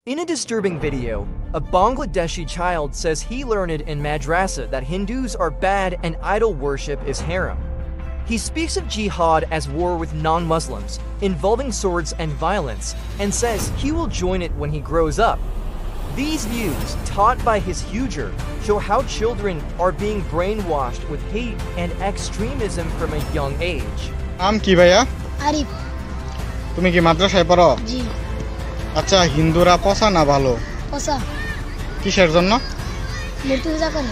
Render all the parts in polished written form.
In a disturbing video, a Bangladeshi child says he learned in madrasa that Hindus are bad and idol worship is haram. He speaks of jihad as war with non-Muslims, involving swords and violence, and says he will join it when he grows up. These views, taught by his huger, show how children are being brainwashed with hate and extremism from a young age. নাম কি ভাইয়া? আরিফ। তুমি কি মাদ্রাসায় পড়ো? জি। আচ্ছা, হিন্দুরা পচা না ভালো? পচা। কিসের জন্য? মূর্তি পূজা করে।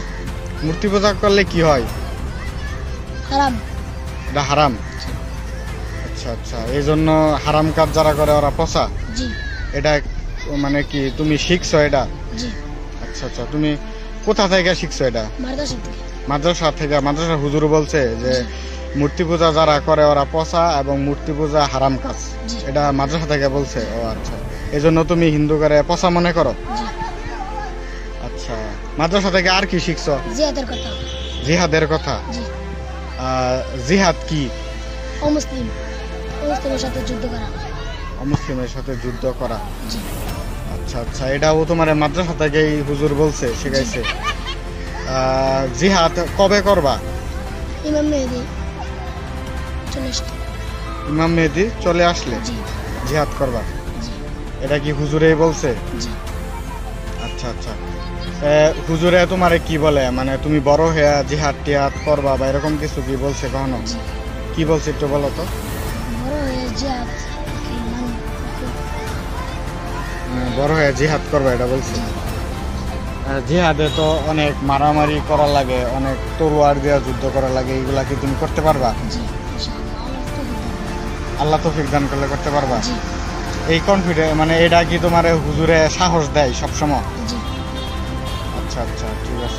মূর্তি পূজা করলে কি হয়? হারাম। এটা হারাম। আচ্ছা আচ্ছা, এই জন্য হারাম কাজ যারা করে ওরা পচা? জি। এটা মানে কি তুমি শিখছো এটা? জি। আচ্ছা আচ্ছা, তুমি কোথা থেকে শিখছো এটা? মাদ্রাসা থেকে। মাদ্রাসা থেকে? মাদ্রাসার হুজুর বলছে যে মূর্তি পূজা যারা করে ওরা পচা এবং মূর্তি পূজা হারাম কাজ, এটা মাদ্রাসা থেকে বলছে? ও আচ্ছা, এই জন্য তুমি হিন্দু করে পচা মনে করো? আচ্ছা, মাদ্রাসা থেকে আর কি শিখছো? জিহাদের কথা। জিহাদের কথা? জিহাদ কি? অমুসলিম, অমুসলিমের সাথে যুদ্ধ করা। অমুসলিমের সাথে যুদ্ধ করা। আচ্ছা আচ্ছা, এটাও তোমার মাদ্রাসা থেকেই হুজুর বলছে, শিখাইছে? জিহাদ কবে করবা? ইমাম মেহেদী চলে আসলে। ইমাম মেহেদী চলে আসলে জিহাদ করবা? এটা কি হুজুরেই বলছে? আচ্ছা আচ্ছা, হুজুরে তোমারে কি বলে, মানে তুমি বড় হয়ে জিহাদ টিহাদ করবা বা এরকম কিছু কি বলছে কখনো? কি বলছে একটু বলো তো। বড় হয়ে জিহাদ করবা এটা বলছে? জিহাদে তো অনেক মারামারি করা লাগে, অনেক তরোয়ার দিয়ে যুদ্ধ করা লাগে, এগুলা কি তুমি করতে পারবা? আল্লাহ তৌফিক দান করলে করতে পারবা? এই কনফিডেন্স, মানে এটা কি তোমার হুজুরে সাহস দেয় সবসময়? আচ্ছা আচ্ছা, ঠিক আছে।